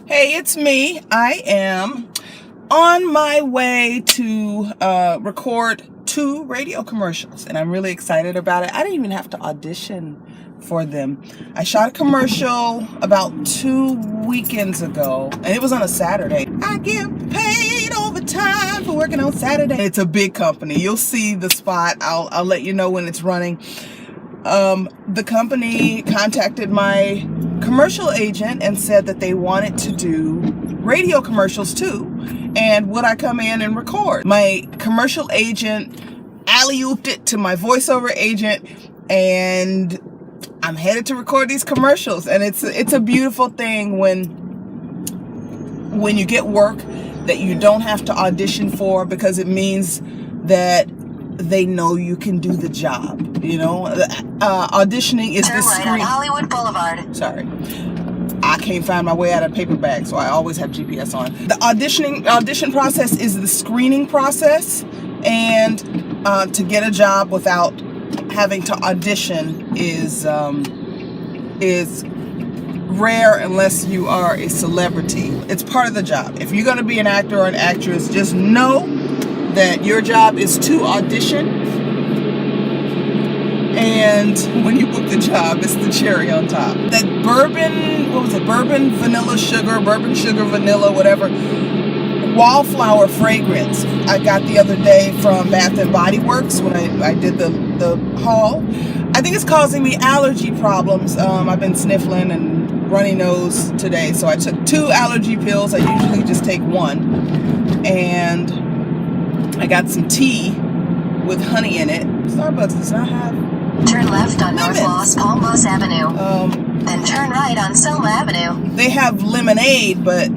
Hey, it's me. I am on my way to record 2 radio commercials, and I'm really excited about it. I didn't even have to audition for them. I shot a commercial about 2 weekends ago, and it was on a Saturday. I get paid overtime for working on Saturday. It's a big company. You'll see the spot. I'll let you know when it's running. The company contacted my commercial agent and said that they wanted to do radio commercials too, and would I come in and record. My commercial agent alley-ooped it to my voiceover agent, and I'm headed to record these commercials. And it's a beautiful thing when you get work that you don't have to audition for, because it means that they know you can do the job. You know, auditioning is the screen. Turn right on Hollywood Boulevard. Sorry, I can't find my way out of paper bag, so I always have GPS on. The audition process is the screening process, and to get a job without having to audition is rare unless you are a celebrity. It's part of the job. If you're going to be an actor or an actress, just know that your job is to audition, and when you book the job, it's the cherry on top. That bourbon, what was it? Bourbon sugar vanilla, whatever, wallflower fragrance I got the other day from Bath and Body Works when I did the haul. I think it's causing me allergy problems. I've been sniffling and runny nose today, so I took 2 allergy pills. I usually just take 1, and I got some tea with honey in it. Starbucks does not have. Turn left on North Los Palmas Avenue. Then turn right on Selma Avenue. They have lemonade, but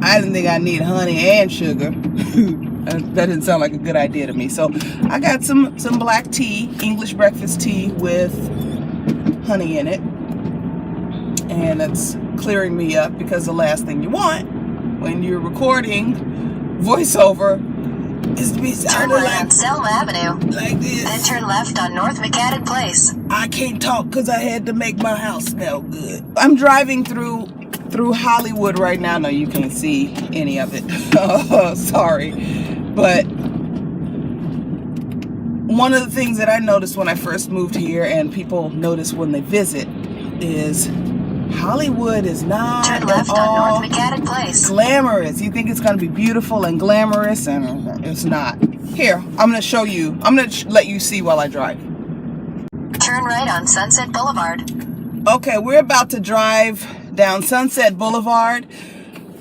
I didn't think I need honey and sugar. That didn't sound like a good idea to me. So I got some black tea, English breakfast tea with honey in it. And it's clearing me up, because the last thing you want when you're recording voiceover is to be sounding turn right on Selma Avenue. Like this. Then turn left on North McCadden Place. I can't talk because I had to make my house smell good. I'm driving through Hollywood right now. No, you can't see any of it. Sorry. But one of the things that I noticed when I first moved here, and people notice when they visit, is Hollywood is not turn left at all on North McCadden Place. Glamorous. You think it's going to be beautiful and glamorous, and it's not. Here, I'm going to show you. I'm going to let you see while I drive. Turn right on Sunset Boulevard. Okay, we're about to drive down Sunset Boulevard.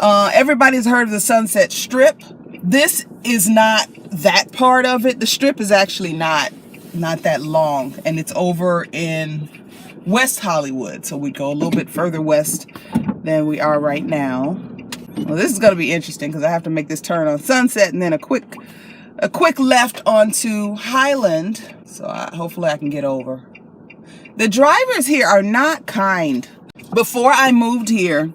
Everybody's heard of the Sunset Strip. This is not that part of it. The Strip is actually not that long, and it's over in West Hollywood, so we go a little bit further west than we are right now. Well, this is going to be interesting, because I have to make this turn on Sunset and then a quick left onto Highland. So hopefully I can get over. The drivers here are not kind. Before I moved here,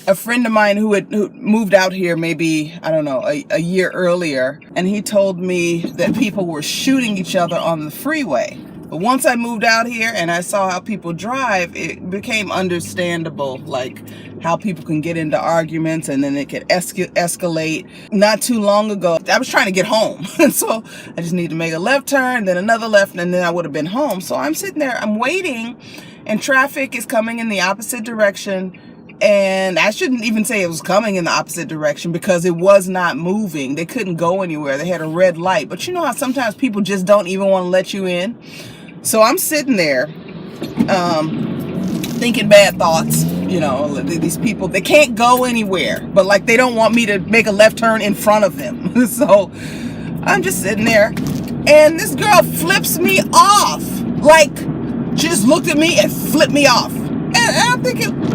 a friend of mine who moved out here maybe, I don't know, a year earlier, and he told me that people were shooting each other on the freeway. But once I moved out here and I saw how people drive, it became understandable, like how people can get into arguments and then it could escalate. Not too long ago, I was trying to get home. So I just need to make a left turn, then another left, and then I would have been home. So I'm sitting there, I'm waiting, and traffic is coming in the opposite direction. And I shouldn't even say it was coming in the opposite direction, because it was not moving. They couldn't go anywhere. They had a red light. But you know how sometimes people just don't even want to let you in? So I'm sitting there thinking bad thoughts. You know, these people, they can't go anywhere, but like they don't want me to make a left turn in front of them. So I'm just sitting there, and this girl flips me off. Like, she just looked at me and flipped me off. And I'm thinking,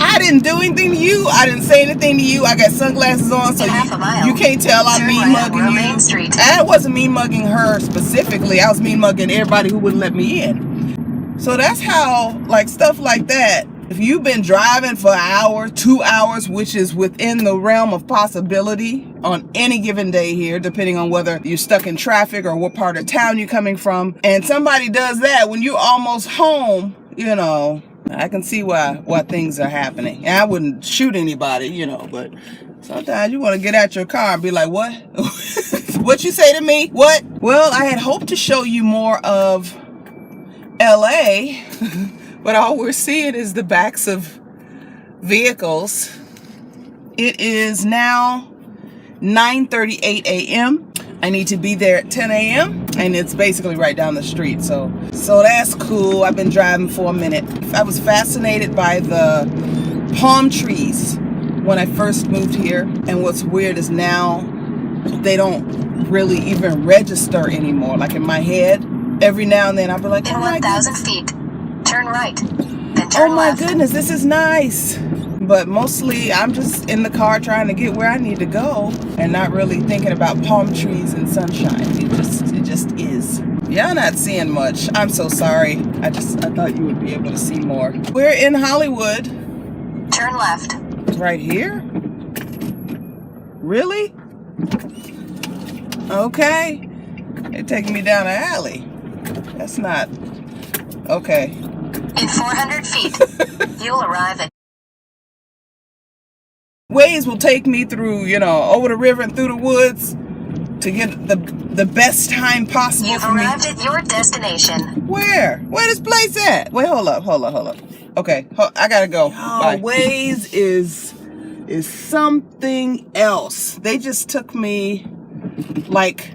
I didn't do anything to you. I didn't say anything to you. I got sunglasses on, so you can't tell I'm mean mugging you. And it wasn't mean mugging her specifically. I was mean mugging everybody who wouldn't let me in. So that's how, like, stuff like that. If you've been driving for an hour, 2 hours, which is within the realm of possibility on any given day here, depending on whether you're stuck in traffic or what part of town you're coming from, and somebody does that when you're almost home, you know, I can see why things are happening. And I wouldn't shoot anybody, you know, but sometimes you want to get out your car and be like, what? What you say to me? What? Well, I had hoped to show you more of LA, but all we're seeing is the backs of vehicles. It is now 9:38 a.m. I need to be there at 10 a.m. and it's basically right down the street. So that's cool. I've been driving for a minute. I was fascinated by the palm trees when I first moved here. And what's weird is now they don't really even register anymore. Like in my head, every now and then I'll be like, in oh my 1,000 goodness. feet, turn right, then turn Oh my left. goodness, this is nice. But mostly I'm just in the car trying to get where I need to go and not really thinking about palm trees and sunshine. It just is. Y'all not seeing much. I'm so sorry. I thought you would be able to see more. We're in Hollywood. Turn left. Right here? Really? Okay. They're taking me down an alley. That's not... Okay. In 400 feet, you'll arrive at... Waze will take me through, you know, over the river and through the woods to get the best time possible You've for me. arrived at your destination. Where? Where this place at? Wait, hold up. Okay, I gotta go. Bye. Waze is something else. They just took me like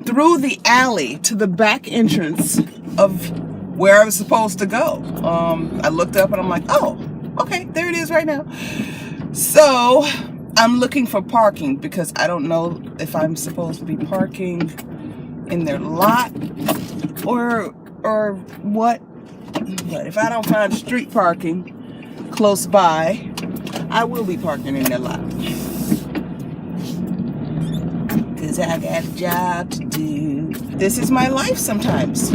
through the alley to the back entrance of where I was supposed to go. I looked up and I'm like, oh, okay, there it is right now. So I'm looking for parking because I don't know if I'm supposed to be parking in their lot or what. But if I don't find street parking close by, I will be parking in their lot. Because I got a job to do. This is my life sometimes.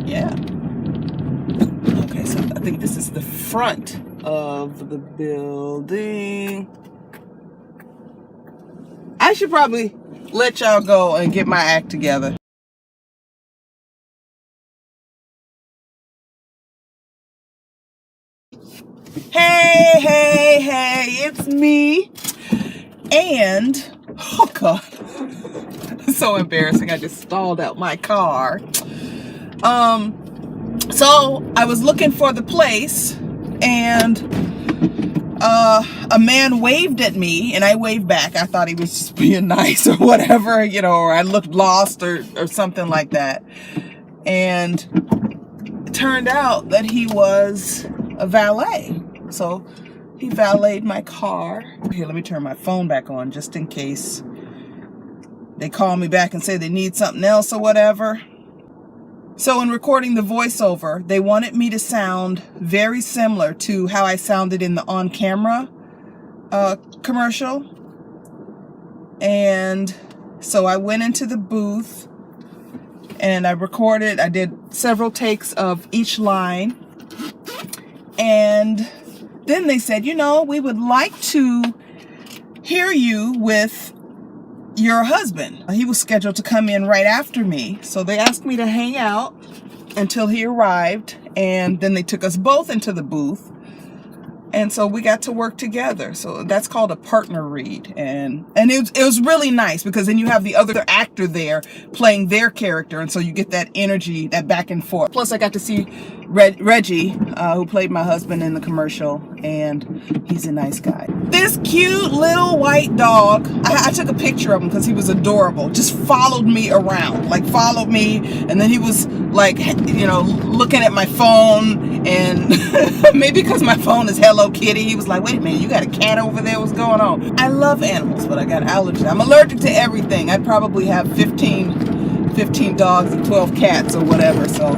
Yeah. Okay, so I think this is the front of the building. I should probably let y'all go and get my act together. Hey, it's me. And, oh God, it's so embarrassing. I just stalled out my car. So I was looking for the place and a man waved at me and I waved back. I thought he was just being nice or whatever, you know, or I looked lost or something like that. And it turned out that he was a valet. So he valeted my car. Here, let me turn my phone back on just in case they call me back and say they need something else or whatever. So in recording the voiceover, they wanted me to sound very similar to how I sounded in the on-camera commercial. And so I went into the booth and I recorded. I did several takes of each line. And then they said, you know, we would like to hear you with your husband. He was scheduled to come in right after me. So they asked me to hang out until he arrived. And then they took us both into the booth. And so we got to work together. So that's called a partner read. And it was really nice because then you have the other actor there playing their character. And so you get that energy, that back and forth. Plus I got to see Reggie, who played my husband in the commercial. And he's a nice guy. This cute little white dog, I took a picture of him because he was adorable. Just followed me around, like followed me. And then he was like, you know, looking at my phone. And maybe because my phone is Hello Kitty, he was like, wait a minute, you got a cat over there? What's going on? I love animals, but I got allergies. I'm allergic to everything. I'd probably have 15 dogs and 12 cats or whatever. So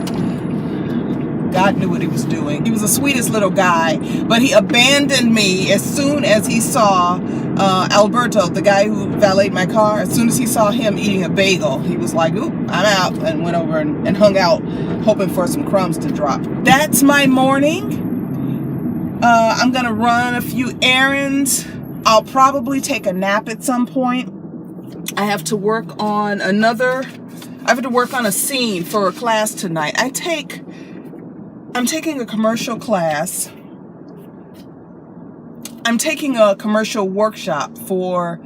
God knew what he was doing. He was the sweetest little guy, but he abandoned me as soon as he saw Alberto, the guy who valeted my car. As soon as he saw him eating a bagel, he was like, oop, I'm out, and went over and hung out, hoping for some crumbs to drop. That's my morning. I'm gonna run a few errands. I'll probably take a nap at some point. I have to work on a scene for a class tonight. I take I'm taking a commercial class. I'm taking a commercial workshop for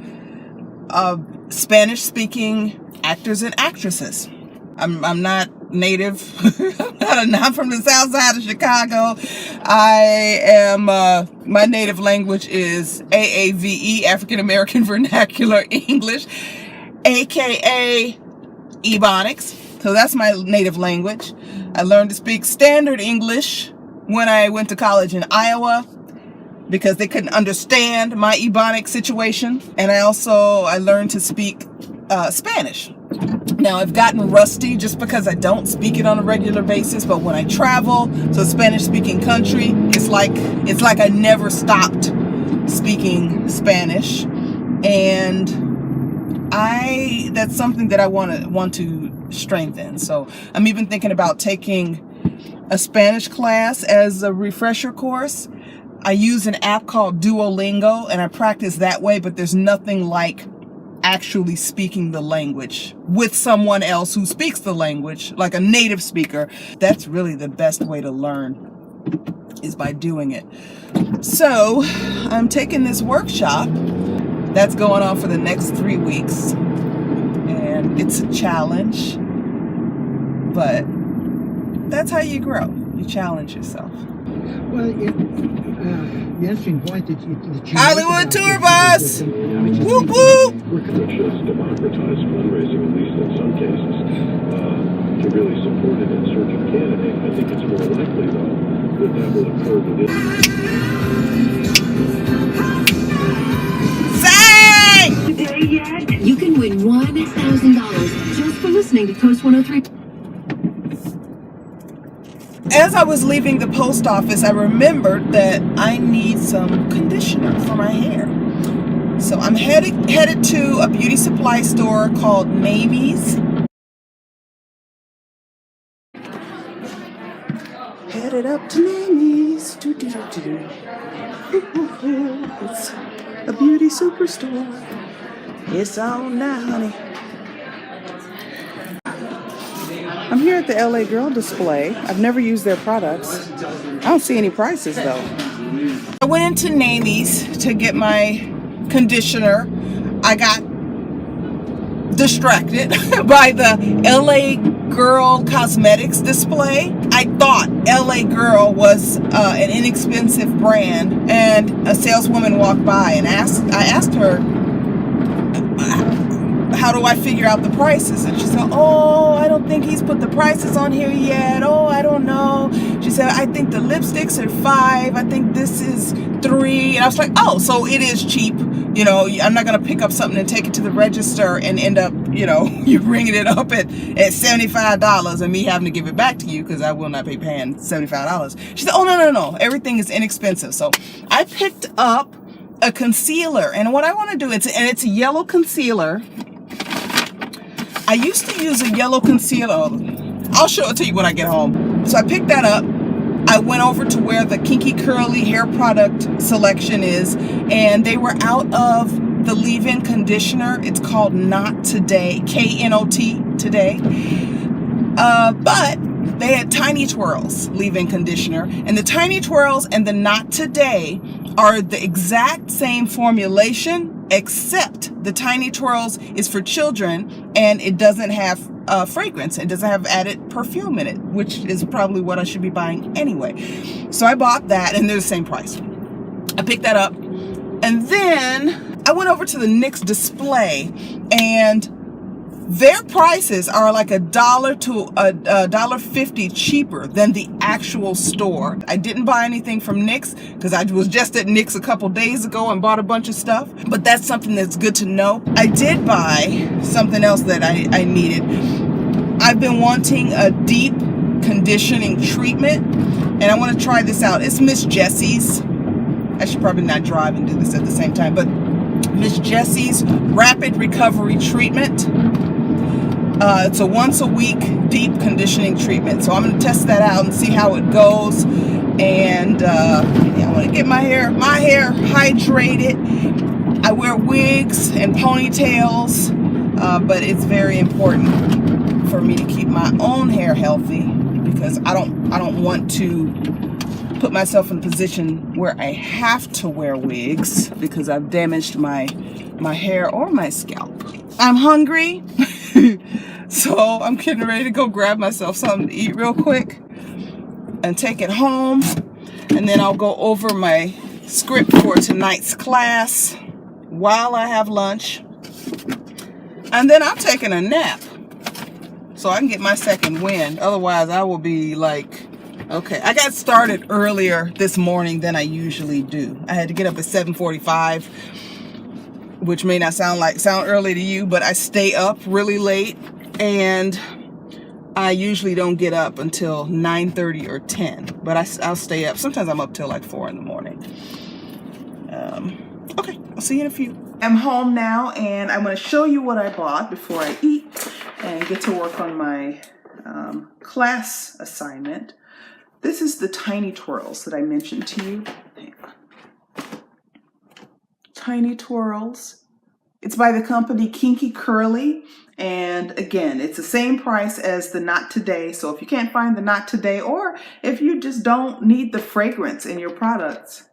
Spanish-speaking actors and actresses. I'm not native. I'm not from the south side of Chicago. I am, my native language is AAVE, African American Vernacular English, aka Ebonics. So that's my native language. I learned to speak standard English when I went to college in Iowa because they couldn't understand my Ebonic situation. And I learned to speak Spanish. Now, I've gotten rusty just because I don't speak it on a regular basis, but when I travel to a Spanish-speaking country, it's like I never stopped speaking Spanish. And that's something that I want to strengthen. So I'm even thinking about taking a Spanish class as a refresher course. I use an app called Duolingo, and I practice that way, but there's nothing like actually speaking the language with someone else who speaks the language, like a native speaker. That's really the best way to learn, is by doing it. So I'm taking this workshop that's going on for the next 3 weeks, and it's a challenge, but that's how you grow. You challenge yourself. Well, the interesting point that you Hollywood tour bus! Whoop whoop! Which has democratized fundraising, at least in some cases, to really support an insurgent candidate. I think it's more likely, though, that will occur within. Sang! There yet? You can win $1,000 just for listening to Coast 103. As I was leaving the post office, I remembered that I need some conditioner for my hair. So I'm headed to a beauty supply store called Namie's. Headed up to Namie's. It's a beauty superstore. It's on now, honey. I'm here at the LA Girl display. I've never used their products. I don't see any prices though. I went into Namie's to get my conditioner. I got distracted by the LA Girl Cosmetics display. I thought LA Girl was an inexpensive brand, and a saleswoman walked by and I asked her, how do I figure out the prices? And she said, oh, I don't think he's put the prices on here yet. Oh, I don't know. She said, I think the lipsticks are $5. I think this is $3. And I was like, oh, so it is cheap. You know, I'm not going to pick up something and take it to the register and end up, you know, you bringing it up at $75 and me having to give it back to you because I will not be paying $75. She said, oh, no. Everything is inexpensive. So I picked up a concealer, and what I want to do, it's a yellow concealer. I used to use a yellow concealer. I'll show it to you when I get home. So I picked that up. I went over to where the Kinky Curly hair product selection is, and they were out of the leave-in conditioner. It's called Not Today, K-N-O-T, Today. But they had Tiny Twirls leave-in conditioner, and the Tiny Twirls and the Not Today are the exact same formulation, except the Tiny Twirls is for children and it doesn't have fragrance. It doesn't have added perfume in it, which is probably what I should be buying anyway. So I bought that, and they're the same price. I picked that up, and then I went over to the NYX display, and their prices are like $1 to $1.50 cheaper than the actual store. I didn't buy anything from NYX because I was just at NYX a couple days ago and bought a bunch of stuff, but that's something that's good to know. I did buy something else that I needed. I've been wanting a deep conditioning treatment, and I want to try this out. It's Miss Jessie's. I should probably not drive and do this at the same time, but Miss Jessie's Rapid Recovery Treatment. It's a once a week deep conditioning treatment. So I'm going to test that out and see how it goes. And I want to get my hair hydrated. I wear wigs and ponytails, but it's very important for me to keep my own hair healthy, because I don't want to put myself in a position where I have to wear wigs because I've damaged my hair or my scalp. I'm hungry, so I'm getting ready to go grab myself something to eat real quick and take it home, and then I'll go over my script for tonight's class while I have lunch, and then I'm taking a nap so I can get my second wind. Otherwise I will be like, okay. I got started earlier this morning than I usually do. I had to get up at 7:45, which may not sound early to you, but I stay up really late, and I usually don't get up until 9:30 or 10, but I'll stay up. Sometimes I'm up till like 4 in the morning. Okay, I'll see you in a few. I'm home now, and I'm going to show you what I bought before I eat and get to work on my class assignment. This is the Tiny Twirls that I mentioned to you. Hang on. Tiny Twirls. It's by the company Kinky Curly. And again, it's the same price as the Not Today. So if you can't find the Not Today, or if you just don't need the fragrance in your products,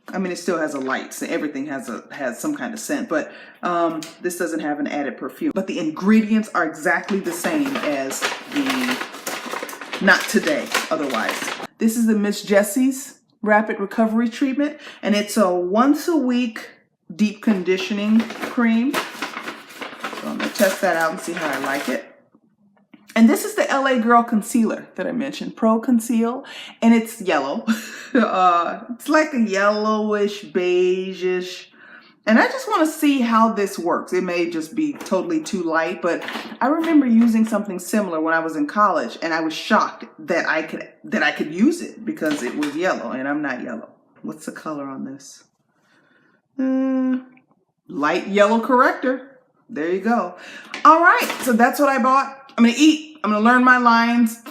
I mean, it still has a light, so everything has some kind of scent, but this doesn't have an added perfume. But the ingredients are exactly the same as the Not Today otherwise. This is the Miss Jessie's Rapid Recovery Treatment, and it's a once a week deep conditioning cream. So I'm gonna test that out and see how I like it. And this is the LA Girl Concealer that I mentioned, Pro Conceal, and it's yellow. It's like a yellowish, beige-ish. And I just want to see how this works. It may just be totally too light, but I remember using something similar when I was in college, and I was shocked that I could use it because it was yellow, and I'm not yellow. What's the color on this? Light yellow corrector. There you go. All right, so that's what I bought. I'm gonna eat. I'm gonna learn my lines.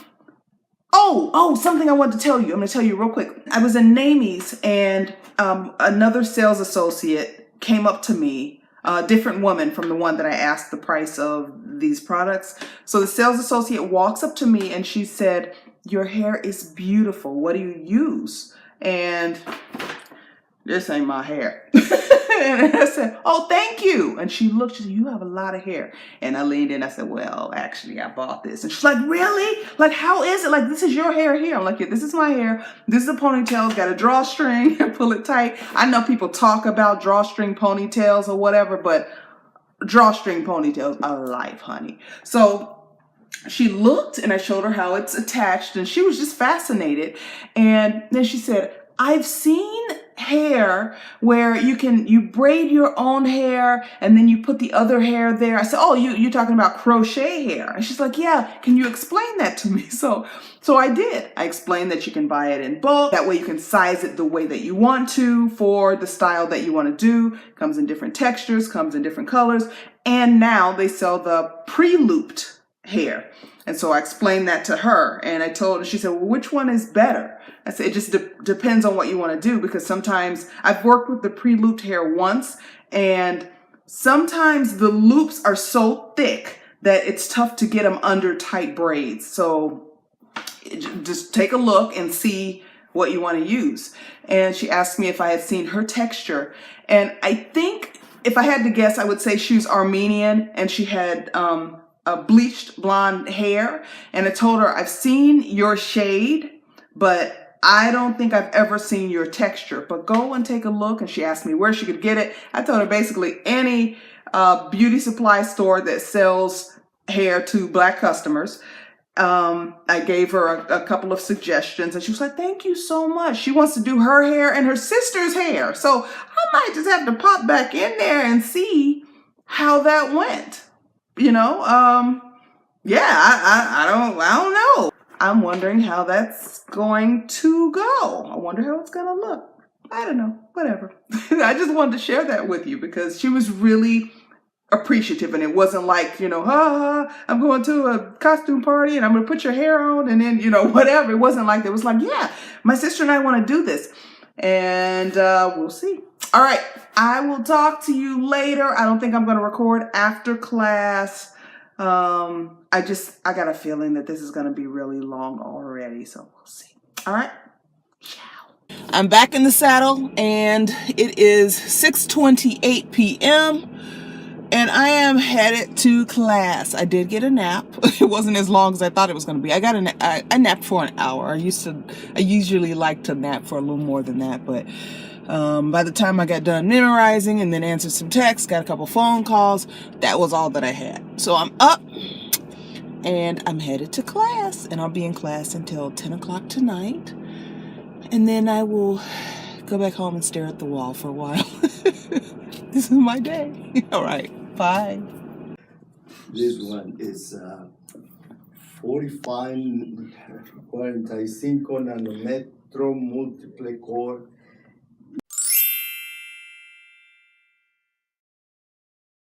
Oh, something I wanted to tell you. I'm gonna tell you real quick. I was in Namie's, and another sales associate came up to me, a different woman from the one that I asked the price of these products. So the sales associate walks up to me and she said, "Your hair is beautiful. What do you use?" And this ain't my hair. And I said, "Oh, thank you." And she looked, she said, "You have a lot of hair." And I leaned in, I said, "Well, actually, I bought this." And she's like, "Really? Like, how is it? Like, this is your hair here?" I'm like, "Yeah, this is my hair. This is a ponytail. It's got a drawstring and pull it tight." I know people talk about drawstring ponytails or whatever, but drawstring ponytails are life, honey. So she looked, and I showed her how it's attached, and she was just fascinated. And then she said, "I've seen hair where you braid your own hair and then you put the other hair there." I said, "Oh, you're talking about crochet hair?" And she's like, "Yeah, can you explain that to me?" So I did. I explained that you can buy it in bulk. That way you can size it the way that you want to for the style that you want to do. Comes in different textures, comes in different colors. And now they sell the pre-looped hair. And so I explained that to her, and I told her, she said, "Well, which one is better?" I said, "It just depends on what you want to do, because sometimes I've worked with the pre-looped hair once, and sometimes the loops are so thick that it's tough to get them under tight braids. So just take a look and see what you want to use." And she asked me if I had seen her texture, and I think if I had to guess, I would say she was Armenian, and she had a bleached blonde hair. And I told her, "I've seen your shade, but I don't think I've ever seen your texture, but go and take a look." And she asked me where she could get it. I told her basically any beauty supply store that sells hair to Black customers. I gave her a couple of suggestions, and she was like, "Thank you so much." She wants to do her hair and her sister's hair. So I might just have to pop back in there and see how that went. You know, yeah, I don't know. I'm wondering how that's going to go. I wonder how it's going to look. I don't know, whatever. I just wanted to share that with you because she was really appreciative, and it wasn't like, you know, I'm going to a costume party and I'm going to put your hair on and then, you know, whatever. It wasn't like that. It was like, yeah, my sister and I want to do this, and we'll see. All right, I will talk to you later. I don't think I'm going to record after class. I got a feeling that this is going to be really long already, so we'll see. All right. I'm back in the saddle, and it is 6:28 p.m. and I am headed to class. I did get a nap. It wasn't as long as I thought it was going to be. I napped for an hour. I usually like to nap for a little more than that, but by the time I got done memorizing and then answered some texts, got a couple phone calls, that was all that I had. So I'm up and I'm headed to class, and I'll be in class until 10 o'clock tonight. And then I will go back home and stare at the wall for a while. This is my day. All right. Bye. This one is 45 nanometro multiple core